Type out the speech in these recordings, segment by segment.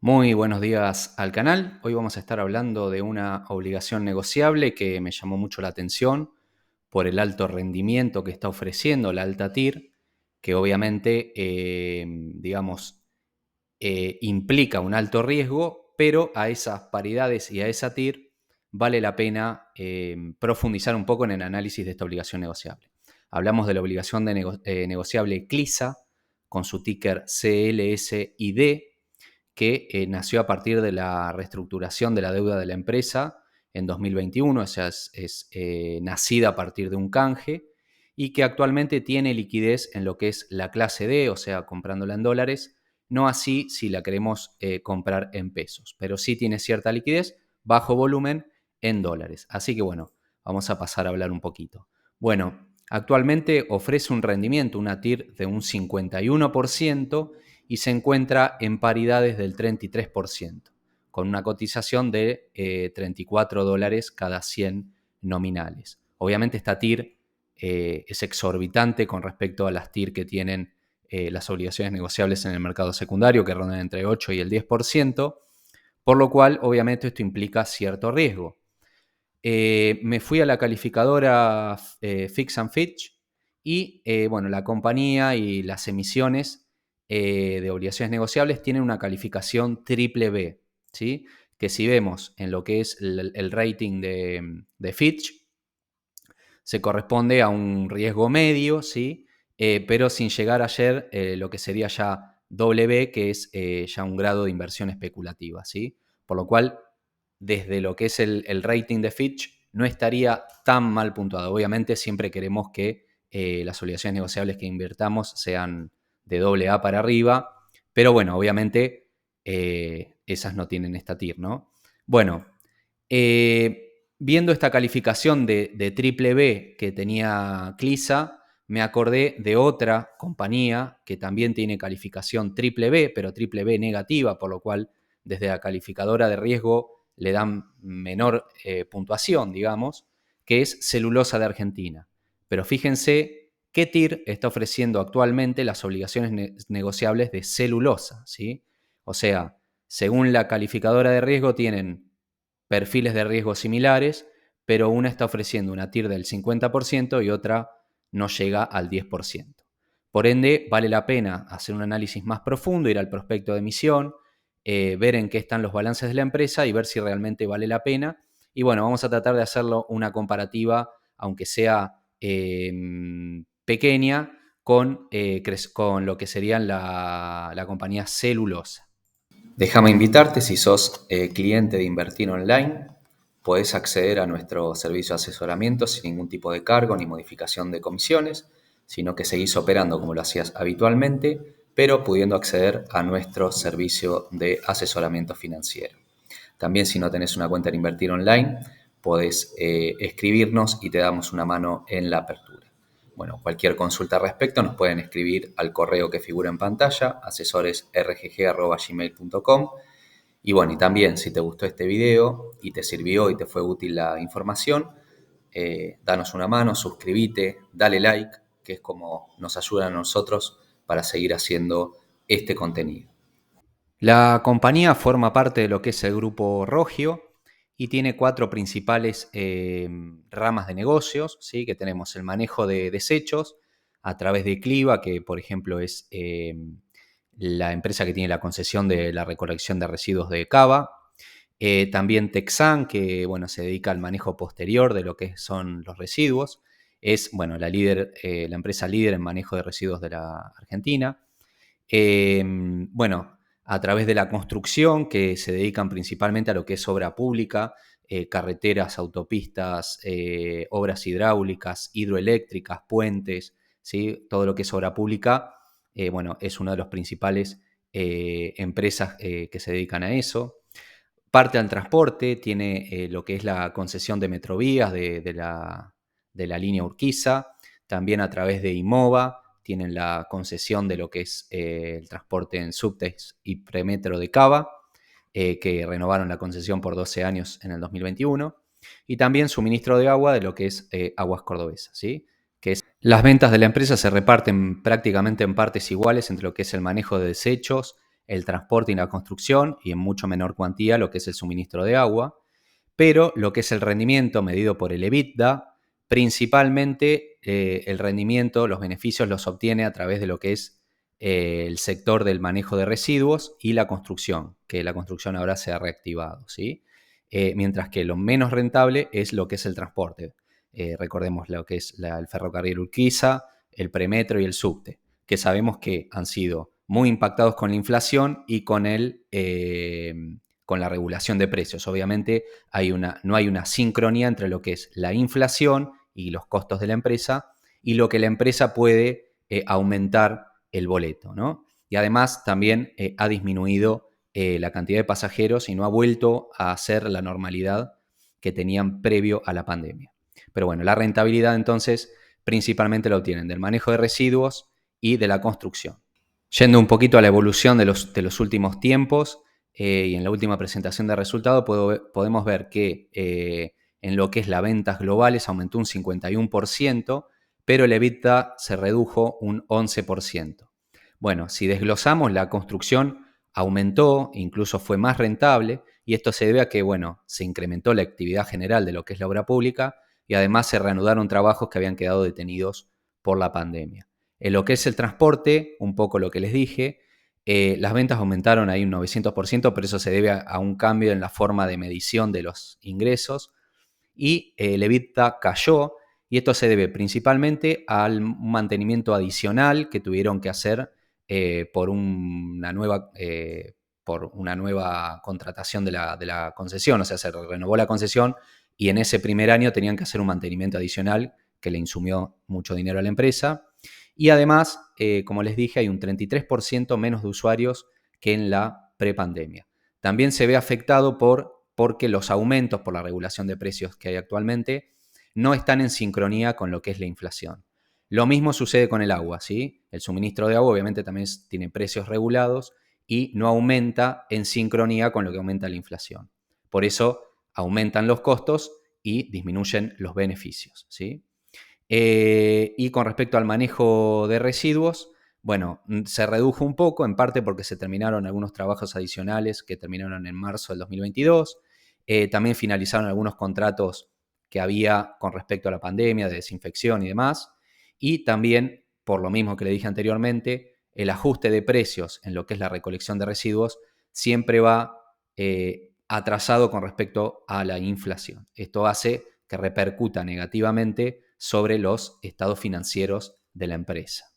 Muy buenos días al canal. Hoy vamos a estar hablando de una obligación negociable que me llamó mucho la atención por el alto rendimiento que está ofreciendo la alta TIR, que obviamente, implica un alto riesgo, pero a esas paridades y a esa TIR vale la pena profundizar un poco en el análisis de esta obligación negociable. Hablamos de la obligación negociable CLISA con su ticker CLSID, que nació a partir de la reestructuración de la deuda de la empresa en 2021, o sea, es nacida a partir de un canje y que actualmente tiene liquidez en lo que es la clase D, o sea, comprándola en dólares, no así si la queremos comprar en pesos, pero sí tiene cierta liquidez, bajo volumen en dólares. Así que bueno, vamos a pasar a hablar un poquito. Bueno, actualmente ofrece un rendimiento, una TIR de un 51%, y se encuentra en paridades del 33%, con una cotización de $34 cada 100 nominales. Obviamente esta TIR es exorbitante con respecto a las TIR que tienen las obligaciones negociables en el mercado secundario, que rondan entre 8 y el 10%, por lo cual obviamente esto implica cierto riesgo. Me fui a la calificadora Fix and Fitch y bueno, la compañía y las emisiones de obligaciones negociables tienen una calificación triple B, ¿sí? Que si vemos en lo que es el rating de Fitch, se corresponde a un riesgo medio, ¿sí? Pero sin llegar ayer lo que sería ya doble B, que es ya un grado de inversión especulativa, ¿sí? Por lo cual, desde lo que es el rating de Fitch, no estaría tan mal puntuado. Obviamente siempre queremos que las obligaciones negociables que invirtamos sean de doble A para arriba, pero bueno, obviamente esas no tienen esta TIR, ¿no? Bueno, viendo esta calificación de triple B que tenía CLISA, me acordé de otra compañía que también tiene calificación triple B, pero triple B negativa, por lo cual desde la calificadora de riesgo le dan menor puntuación, digamos, que es Celulosa de Argentina. Pero fíjense qué TIR está ofreciendo actualmente las obligaciones negociables de celulosa, ¿sí? O sea, según la calificadora de riesgo tienen perfiles de riesgo similares, pero una está ofreciendo una TIR del 50% y otra no llega al 10%. Por ende, vale la pena hacer un análisis más profundo, ir al prospecto de emisión, ver en qué están los balances de la empresa y ver si realmente vale la pena. Y bueno, vamos a tratar de hacerlo una comparativa, aunque sea pequeña, con lo que sería la compañía Celulosa. Déjame invitarte, si sos cliente de Invertir Online, podés acceder a nuestro servicio de asesoramiento sin ningún tipo de cargo ni modificación de comisiones, sino que seguís operando como lo hacías habitualmente, pero pudiendo acceder a nuestro servicio de asesoramiento financiero. También, si no tenés una cuenta en Invertir Online, podés escribirnos y te damos una mano en la apertura. Bueno, cualquier consulta al respecto nos pueden escribir al correo que figura en pantalla, asesoresrgg@gmail.com. Y bueno, y también si te gustó este video y te sirvió y te fue útil la información, danos una mano, suscríbete, dale like, que es como nos ayuda a nosotros para seguir haciendo este contenido. La compañía forma parte de lo que es el grupo Rogio y tiene 4 principales ramas de negocios, ¿sí? Que tenemos el manejo de desechos a través de Cliva, que por ejemplo es la empresa que tiene la concesión de la recolección de residuos de Cava. También Texan, que bueno, se dedica al manejo posterior de lo que son los residuos. Es bueno, la empresa líder en manejo de residuos de la Argentina. Bueno, a través de la construcción, que se dedican principalmente a lo que es obra pública, carreteras, autopistas, obras hidráulicas, hidroeléctricas, puentes, ¿sí? Todo lo que es obra pública, bueno, es una de las principales empresas que se dedican a eso. Parte al transporte, tiene lo que es la concesión de Metrovías de la línea Urquiza, también a través de IMOVA tienen la concesión de lo que es el transporte en subtes y premetro de Cava, que renovaron la concesión por 12 años en el 2021, y también suministro de agua de lo que es Aguas Cordobesas, ¿sí? Que es, las ventas de la empresa se reparten prácticamente en partes iguales entre lo que es el manejo de desechos, el transporte y la construcción y en mucho menor cuantía lo que es el suministro de agua, pero lo que es el rendimiento medido por el EBITDA, principalmente el rendimiento, los beneficios los obtiene a través de lo que es el sector del manejo de residuos y la construcción, que la construcción ahora se ha reactivado, ¿sí? Mientras que lo menos rentable es lo que es el transporte. Recordemos lo que es el ferrocarril Urquiza, el premetro y el subte, que sabemos que han sido muy impactados con la inflación y con la regulación de precios. Obviamente no hay una sincronía entre lo que es la inflación y los costos de la empresa y lo que la empresa puede aumentar el boleto, ¿no? Y además también ha disminuido la cantidad de pasajeros y no ha vuelto a ser la normalidad que tenían previo a la pandemia. Pero bueno, la rentabilidad entonces principalmente la obtienen del manejo de residuos y de la construcción. Yendo un poquito a la evolución de los últimos tiempos y en la última presentación de resultados podemos ver que en lo que es las ventas globales aumentó un 51%, pero el EBITDA se redujo un 11%. Bueno, si desglosamos, la construcción aumentó, incluso fue más rentable, y esto se debe a que, bueno, se incrementó la actividad general de lo que es la obra pública y además se reanudaron trabajos que habían quedado detenidos por la pandemia. En lo que es el transporte, un poco lo que les dije, las ventas aumentaron ahí un 900%, pero eso se debe a un cambio en la forma de medición de los ingresos y el EBITDA cayó y esto se debe principalmente al mantenimiento adicional que tuvieron que hacer por una nueva contratación de la concesión, o sea, se renovó la concesión y en ese primer año tenían que hacer un mantenimiento adicional que le insumió mucho dinero a la empresa. Y además, como les dije, hay un 33% menos de usuarios que en la prepandemia. También se ve afectado porque los aumentos por la regulación de precios que hay actualmente no están en sincronía con lo que es la inflación. Lo mismo sucede con el agua, ¿sí? El suministro de agua obviamente también tiene precios regulados y no aumenta en sincronía con lo que aumenta la inflación. Por eso aumentan los costos y disminuyen los beneficios, ¿sí? Y con respecto al manejo de residuos, bueno, se redujo un poco, en parte porque se terminaron algunos trabajos adicionales que terminaron en marzo del 2022. También finalizaron algunos contratos que había con respecto a la pandemia, de desinfección y demás. Y también, por lo mismo que le dije anteriormente, el ajuste de precios en lo que es la recolección de residuos siempre va atrasado con respecto a la inflación. Esto hace que repercuta negativamente sobre los estados financieros de la empresa.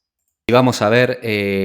Y vamos a ver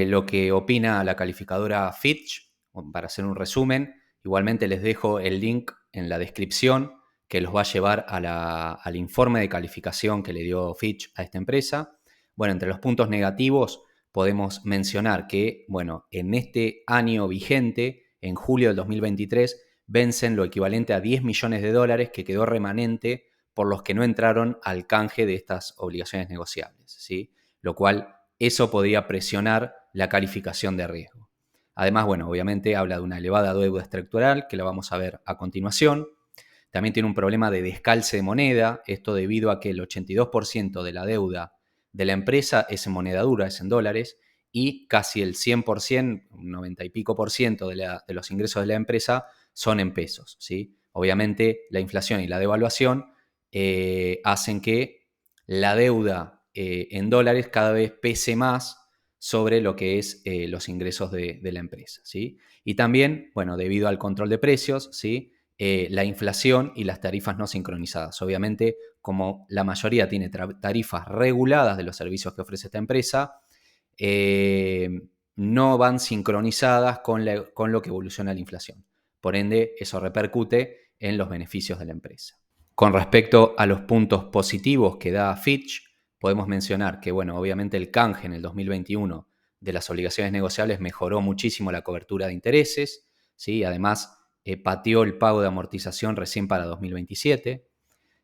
lo que opina la calificadora Fitch, para hacer un resumen. Igualmente les dejo el link en la descripción que los va a llevar al informe de calificación que le dio Fitch a esta empresa. Bueno, entre los puntos negativos podemos mencionar que, bueno, en este año vigente, en julio del 2023, vencen lo equivalente a 10 millones de dólares que quedó remanente por los que no entraron al canje de estas obligaciones negociables, ¿sí? Lo cual eso podría presionar la calificación de riesgo. Además, bueno, obviamente habla de una elevada deuda estructural, que la vamos a ver a continuación. También tiene un problema de descalce de moneda, esto debido a que el 82% de la deuda de la empresa es en moneda dura, es en dólares, y casi el 100%, un 90 y pico por ciento de los ingresos de la empresa son en pesos, ¿sí? Obviamente la inflación y la devaluación hacen que la deuda en dólares cada vez pese más sobre lo que es los ingresos de la empresa, ¿sí? Y también, bueno, debido al control de precios, ¿sí? La inflación y las tarifas no sincronizadas. Obviamente, como la mayoría tiene tarifas reguladas de los servicios que ofrece esta empresa, no van sincronizadas con lo que evoluciona la inflación. Por ende, eso repercute en los beneficios de la empresa. Con respecto a los puntos positivos que da Fitch, podemos mencionar que, bueno, obviamente el canje en el 2021 de las obligaciones negociables mejoró muchísimo la cobertura de intereses, ¿sí? Además, pateó el pago de amortización recién para 2027.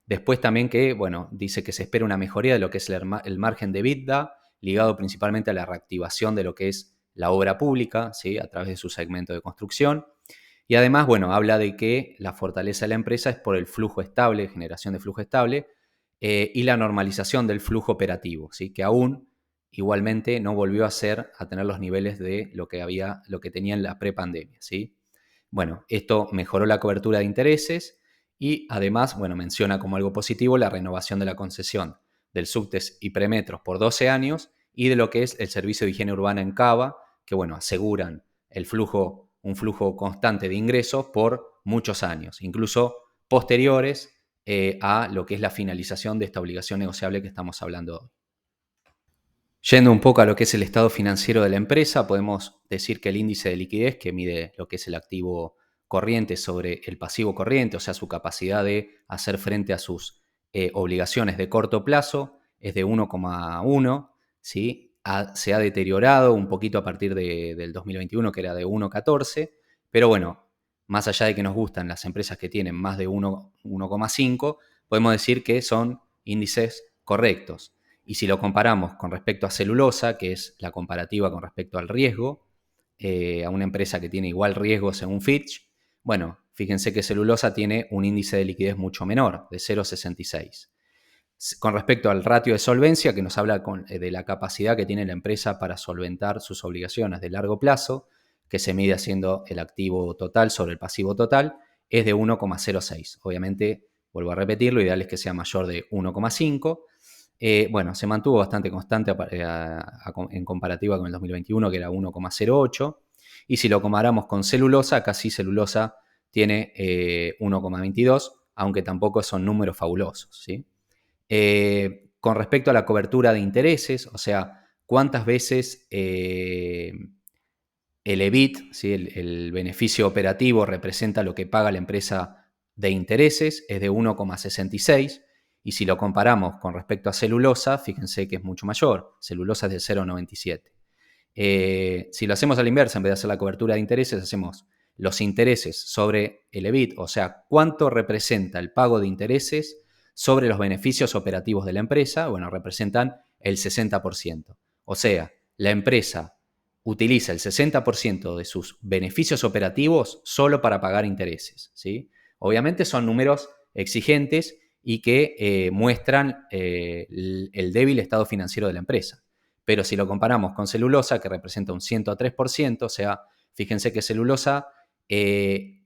Después también que, bueno, dice que se espera una mejoría de lo que es el margen de EBITDA, ligado principalmente a la reactivación de lo que es la obra pública, ¿sí? A través de su segmento de construcción. Y además, bueno, habla de que la fortaleza de la empresa es por el flujo estable, generación de flujo estable, y la normalización del flujo operativo, ¿sí? Que aún igualmente no volvió a tener los niveles de lo que tenía en la prepandemia, ¿sí? Bueno, esto mejoró la cobertura de intereses y además, bueno, menciona como algo positivo la renovación de la concesión del subtes y premetros por 12 años y de lo que es el servicio de higiene urbana en Cava, que, bueno, aseguran un flujo constante de ingresos por muchos años, incluso posteriores a lo que es la finalización de esta obligación negociable que estamos hablando hoy. Yendo un poco a lo que es el estado financiero de la empresa, podemos decir que el índice de liquidez, que mide lo que es el activo corriente sobre el pasivo corriente, o sea, su capacidad de hacer frente a sus obligaciones de corto plazo, es de 1,1, ¿sí? Se ha deteriorado un poquito a partir del 2021, que era de 1,14, pero bueno, más allá de que nos gustan las empresas que tienen más de 1,5, podemos decir que son índices correctos. Y si lo comparamos con respecto a celulosa, que es la comparativa con respecto al riesgo, a una empresa que tiene igual riesgo según Fitch, bueno, fíjense que celulosa tiene un índice de liquidez mucho menor, de 0,66. Con respecto al ratio de solvencia, que nos habla de la capacidad que tiene la empresa para solventar sus obligaciones de largo plazo, que se mide haciendo el activo total sobre el pasivo total, es de 1,06. Obviamente, vuelvo a repetir, lo ideal es que sea mayor de 1,5. Bueno, se mantuvo bastante constante en comparativa con el 2021, que era 1,08. Y si lo comparamos con celulosa, casi celulosa tiene 1,22, aunque tampoco son números fabulosos, ¿sí? Con respecto a la cobertura de intereses, o sea, cuántas veces el EBIT, ¿sí? el beneficio operativo, representa lo que paga la empresa de intereses, es de 1,66. Y si lo comparamos con respecto a celulosa, fíjense que es mucho mayor. Celulosa es de 0,97. Si lo hacemos a la inversa, en vez de hacer la cobertura de intereses, hacemos los intereses sobre el EBIT, o sea, cuánto representa el pago de intereses sobre los beneficios operativos de la empresa. Bueno, representan el 60%. O sea, la empresa utiliza el 60% de sus beneficios operativos solo para pagar intereses, ¿sí? Obviamente son números exigentes y que muestran el débil estado financiero de la empresa. Pero si lo comparamos con celulosa, que representa un 103%, o sea, fíjense que celulosa,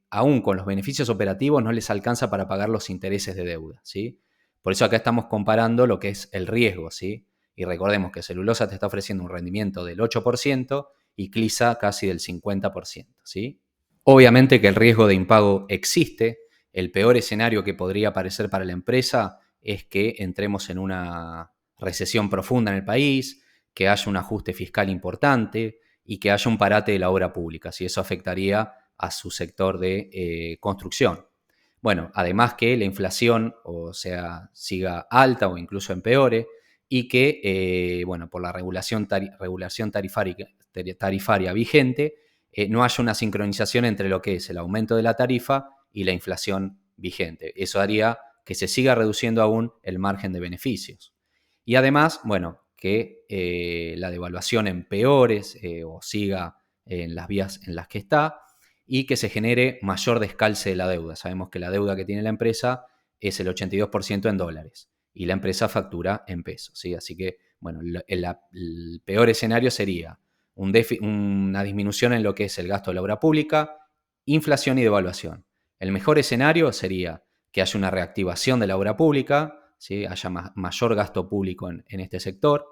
aún con los beneficios operativos, no les alcanza para pagar los intereses de deuda, ¿sí? Por eso acá estamos comparando lo que es el riesgo, ¿sí? Y recordemos que celulosa te está ofreciendo un rendimiento del 8% y Clisa casi del 50%, ¿sí? Obviamente que el riesgo de impago existe. El peor escenario que podría aparecer para la empresa es que entremos en una recesión profunda en el país, que haya un ajuste fiscal importante y que haya un parate de la obra pública, si eso afectaría a su sector de construcción. Bueno, además que la inflación, o sea, siga alta o incluso empeore, y que, bueno, por la regulación tarifaria vigente, no haya una sincronización entre lo que es el aumento de la tarifa y la inflación vigente. Eso haría que se siga reduciendo aún el margen de beneficios. Y además, bueno, que la devaluación empeore o siga en las vías en las que está y que se genere mayor descalce de la deuda. Sabemos que la deuda que tiene la empresa es el 82% en dólares y la empresa factura en pesos, ¿sí? Así que, bueno, el peor escenario sería una disminución en lo que es el gasto de la obra pública, inflación y devaluación. El mejor escenario sería que haya una reactivación de la obra pública, ¿sí? Haya mayor gasto público en este sector,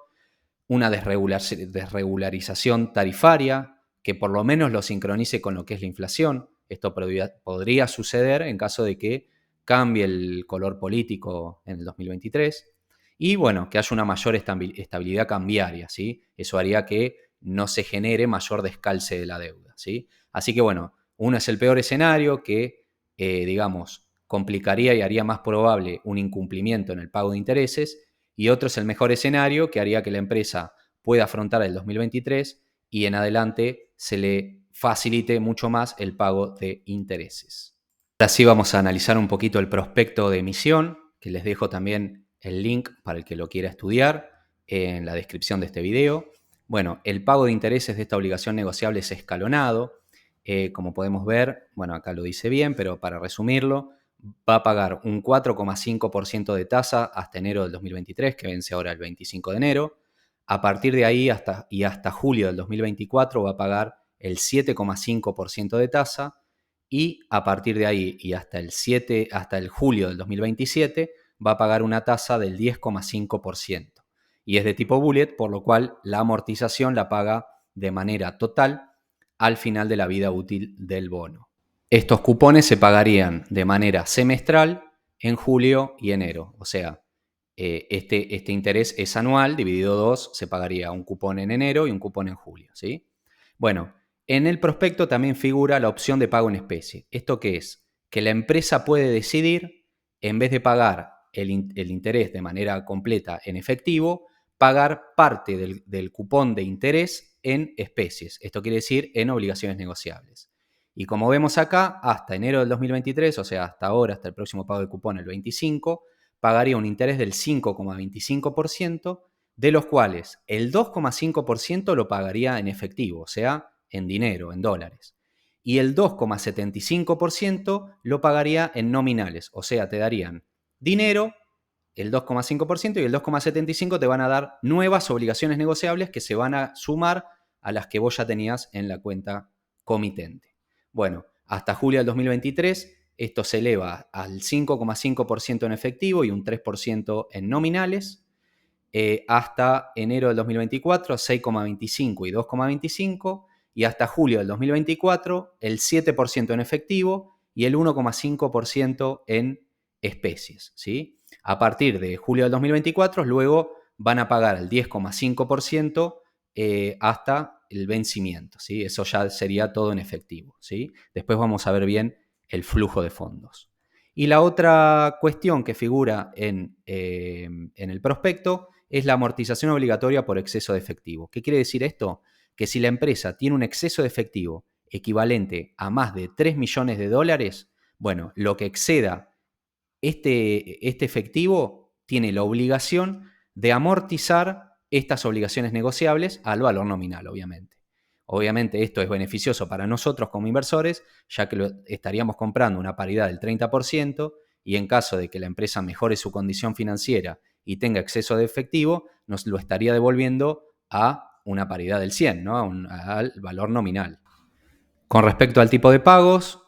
una desregularización tarifaria que por lo menos lo sincronice con lo que es la inflación. Esto podría suceder en caso de que cambie el color político en el 2023. Y bueno, que haya una mayor estabilidad cambiaria, ¿sí? Eso haría que no se genere mayor descalce de la deuda, ¿sí? Así que bueno, uno es el peor escenario que, digamos, complicaría y haría más probable un incumplimiento en el pago de intereses, y otro es el mejor escenario que haría que la empresa pueda afrontar el 2023 y en adelante se le facilite mucho más el pago de intereses. Ahora sí vamos a analizar un poquito el prospecto de emisión, que les dejo también el link para el que lo quiera estudiar en la descripción de este video. Bueno, el pago de intereses de esta obligación negociable es escalonado. Como podemos ver, bueno, acá lo dice bien, pero para resumirlo, va a pagar un 4,5% de tasa hasta enero del 2023, que vence ahora el 25 de enero. A partir de ahí hasta julio del 2024 va a pagar el 7,5% de tasa y a partir de ahí y hasta el julio del 2027 va a pagar una tasa del 10,5%. Y es de tipo bullet, por lo cual la amortización la paga de manera total al final de la vida útil del bono. Estos cupones se pagarían de manera semestral en julio y enero. O sea, este interés es anual, dividido 2, se pagaría un cupón en enero y un cupón en julio, ¿sí? Bueno, en el prospecto también figura la opción de pago en especie. ¿Esto qué es? Que la empresa puede decidir, en vez de pagar el interés de manera completa en efectivo, pagar parte del cupón de interés en especies. Esto quiere decir en obligaciones negociables. Y como vemos acá, hasta enero del 2023, o sea, hasta ahora, hasta el próximo pago de cupón, el 25, pagaría un interés del 5,25%, de los cuales el 2,5% lo pagaría en efectivo, o sea, en dinero, en dólares. Y el 2,75% lo pagaría en nominales, o sea, te darían dinero, el 2,5%, y el 2,75% te van a dar nuevas obligaciones negociables que se van a sumar a las que vos ya tenías en la cuenta comitente. Bueno, hasta julio del 2023 esto se eleva al 5,5% en efectivo y un 3% en nominales. Hasta enero del 2024, 6,25 y 2,25. Y hasta julio del 2024, el 7% en efectivo y el 1,5% en especies, ¿sí? A partir de julio del 2024, luego van a pagar el 10,5% hasta el vencimiento, ¿sí? Eso ya sería todo en efectivo, ¿sí? Después vamos a ver bien el flujo de fondos. Y la otra cuestión que figura en el prospecto es la amortización obligatoria por exceso de efectivo. ¿Qué quiere decir esto? Que si la empresa tiene un exceso de efectivo equivalente a más de 3 millones de dólares, bueno, lo que exceda este efectivo tiene la obligación de amortizar estas obligaciones negociables al valor nominal, obviamente. Obviamente esto es beneficioso para nosotros como inversores, ya que estaríamos comprando una paridad del 30% y en caso de que la empresa mejore su condición financiera y tenga exceso de efectivo, nos lo estaría devolviendo a una paridad del 100, ¿no? Al valor nominal. Con respecto al tipo de pagos,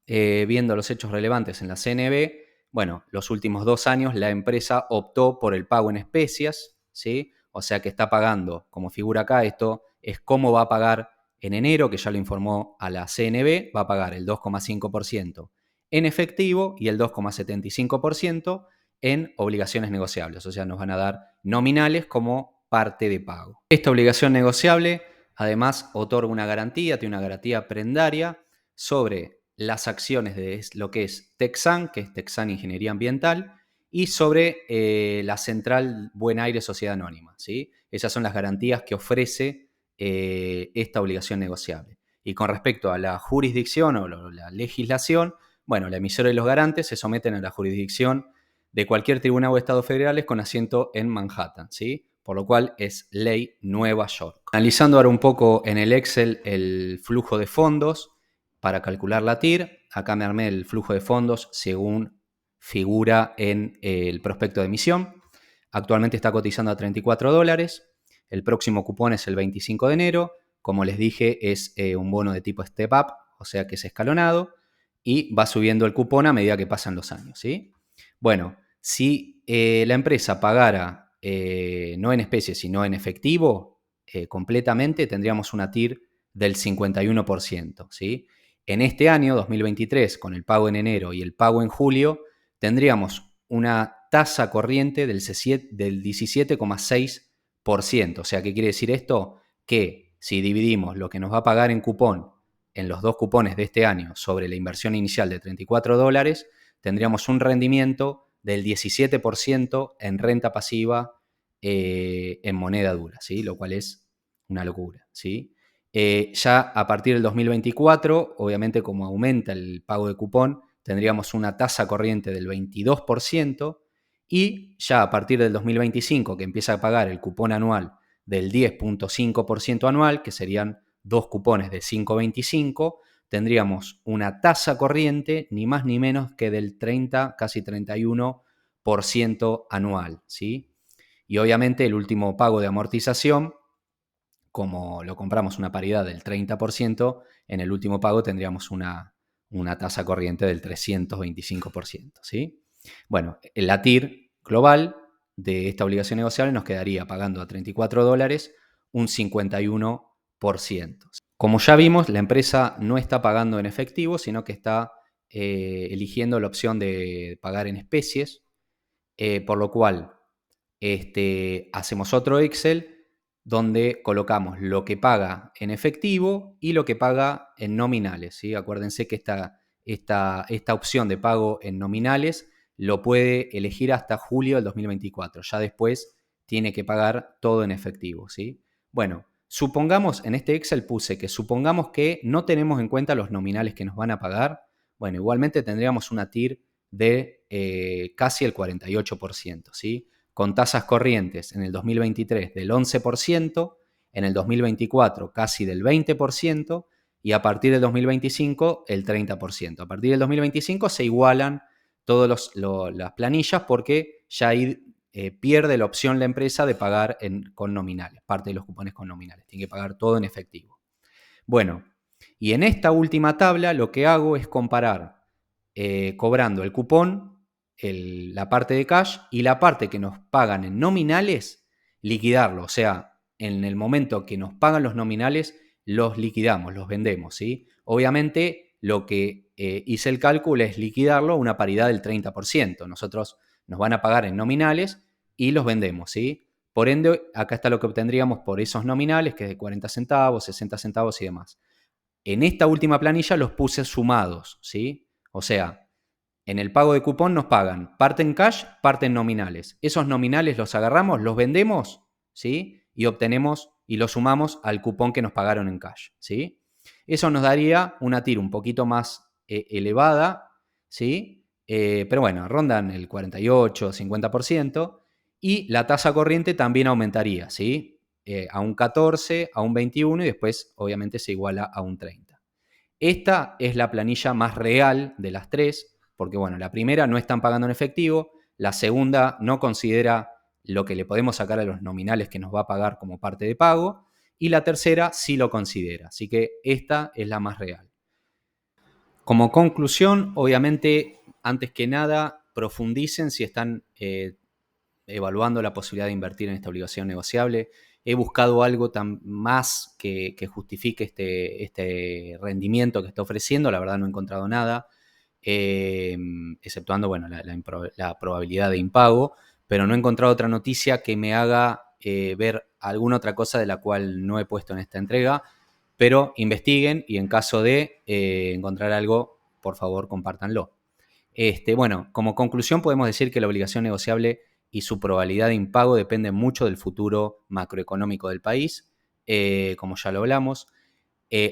viendo los hechos relevantes en la CNB, bueno, los últimos 2 años la empresa optó por el pago en especias, ¿sí? O sea que está pagando, como figura acá, esto es cómo va a pagar en enero, que ya lo informó a la CNB, va a pagar el 2,5% en efectivo y el 2,75% en obligaciones negociables. O sea, nos van a dar nominales como parte de pago. Esta obligación negociable además otorga una garantía, tiene una garantía prendaria sobre las acciones de lo que es Texan, que es Texan Ingeniería Ambiental, y sobre la central Buen Aire Sociedad Anónima, ¿sí? Esas son las garantías que ofrece esta obligación negociable. Y con respecto a la jurisdicción o la legislación, bueno, la emisora y los garantes se someten a la jurisdicción de cualquier tribunal o estado federales con asiento en Manhattan, ¿sí? Por lo cual es ley Nueva York. Analizando ahora un poco en el Excel el flujo de fondos para calcular la TIR, acá me armé el flujo de fondos según figura en el prospecto de emisión. Actualmente está cotizando a $34. El próximo cupón es el 25 de enero. Como les dije, es un bono de tipo Step Up, o sea que es escalonado, y va subiendo el cupón a medida que pasan los años, ¿sí? Bueno, si la empresa pagara no en especie, sino en efectivo, completamente, tendríamos una TIR del 51%, ¿sí? En este año, 2023, con el pago en enero y el pago en julio, tendríamos una tasa corriente del 17,6%. O sea, ¿qué quiere decir esto? Que si dividimos lo que nos va a pagar en cupón en los 2 cupones de este año sobre la inversión inicial de $34, tendríamos un rendimiento del 17% en renta pasiva en moneda dura, ¿sí? Lo cual es una locura, ¿sí? Ya a partir del 2024, obviamente como aumenta el pago de cupón, tendríamos una tasa corriente del 22% y ya a partir del 2025, que empieza a pagar el cupón anual del 10,5% anual, que serían 2 cupones de 5,25, tendríamos una tasa corriente ni más ni menos que del 30, casi 31% anual, ¿sí? Y obviamente el último pago de amortización, como lo compramos una paridad del 30%, en el último pago tendríamos una tasa corriente del 325%, ¿sí? Bueno, la TIR global de esta obligación negociable nos quedaría pagando a $34 un 51%. Como ya vimos, la empresa no está pagando en efectivo, sino que está eligiendo la opción de pagar en especies, por lo cual hacemos otro Excel donde colocamos lo que paga en efectivo y lo que paga en nominales, ¿sí? Acuérdense que esta opción de pago en nominales lo puede elegir hasta julio del 2024. Ya después tiene que pagar todo en efectivo, ¿sí? Bueno, supongamos, en este Excel puse que supongamos que no tenemos en cuenta los nominales que nos van a pagar. Bueno, igualmente tendríamos una TIR de casi el 48%, ¿sí? Con tasas corrientes en el 2023 del 11%, en el 2024 casi del 20% y a partir del 2025 el 30%. A partir del 2025 se igualan todas las planillas porque ya ahí pierde la opción la empresa de pagar con nominales, parte de los cupones con nominales. Tiene que pagar todo en efectivo. Bueno, y en esta última tabla lo que hago es comparar cobrando el cupón, la parte de cash y la parte que nos pagan en nominales, liquidarlo. O sea, en el momento que nos pagan los nominales, los liquidamos, los vendemos, ¿sí? Obviamente, lo que hice el cálculo es liquidarlo a una paridad del 30%. Nosotros nos van a pagar en nominales y los vendemos, ¿sí? Por ende, acá está lo que obtendríamos por esos nominales, que es de 40 centavos, 60 centavos y demás. En esta última planilla los puse sumados, ¿sí? O sea, en el pago de cupón nos pagan parte en cash, parte en nominales. Esos nominales los agarramos, los vendemos, ¿sí? Y obtenemos y los sumamos al cupón que nos pagaron en cash, ¿sí? Eso nos daría una TIR un poquito más elevada, ¿sí? Pero bueno, rondan el 48, 50% y la tasa corriente también aumentaría, ¿sí? A un 14, a un 21 y después obviamente se iguala a un 30. Esta es la planilla más real de las tres, porque bueno, la primera no están pagando en efectivo, la segunda no considera lo que le podemos sacar a los nominales que nos va a pagar como parte de pago, y la tercera sí lo considera, así que esta es la más real. Como conclusión, obviamente, antes que nada, profundicen si están evaluando la posibilidad de invertir en esta obligación negociable. He buscado algo más que justifique este rendimiento que está ofreciendo. La verdad no he encontrado nada, exceptuando bueno, la probabilidad de impago, pero no he encontrado otra noticia que me haga ver alguna otra cosa de la cual no he puesto en esta entrega. Pero investiguen y en caso de encontrar algo, por favor, compártanlo. Bueno, como conclusión podemos decir que la obligación negociable y su probabilidad de impago depende mucho del futuro macroeconómico del país, como ya lo hablamos.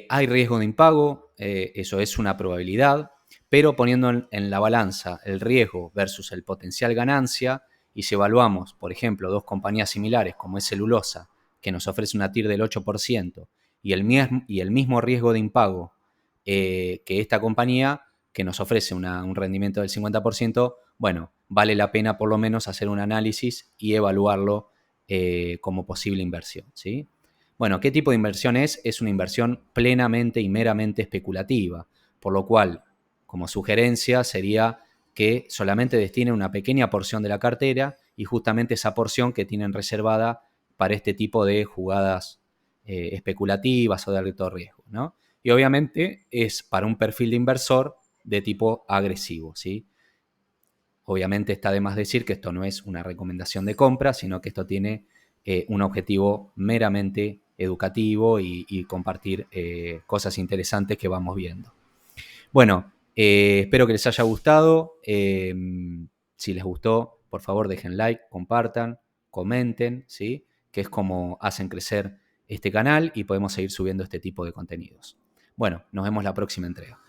Hay riesgo de impago, eso es una probabilidad, pero poniendo en la balanza el riesgo versus el potencial ganancia, y si evaluamos, por ejemplo, dos compañías similares como es Celulosa, que nos ofrece una TIR del 8%, y el mismo riesgo de impago que esta compañía, que nos ofrece un rendimiento del 50%, bueno, vale la pena por lo menos hacer un análisis y evaluarlo como posible inversión, ¿sí? Bueno, ¿qué tipo de inversión es? Es una inversión plenamente y meramente especulativa, por lo cual, como sugerencia, sería que solamente destinen una pequeña porción de la cartera y justamente esa porción que tienen reservada para este tipo de jugadas especulativas o de alto riesgo, ¿no? Y obviamente es para un perfil de inversor de tipo agresivo, ¿sí? Obviamente está de más decir que esto no es una recomendación de compra, sino que esto tiene un objetivo meramente educativo y compartir cosas interesantes que vamos viendo. Bueno, espero que les haya gustado. Si les gustó, por favor dejen like, compartan, comenten, ¿sí? Que es como hacen crecer este canal y podemos seguir subiendo este tipo de contenidos. Bueno, nos vemos la próxima entrega.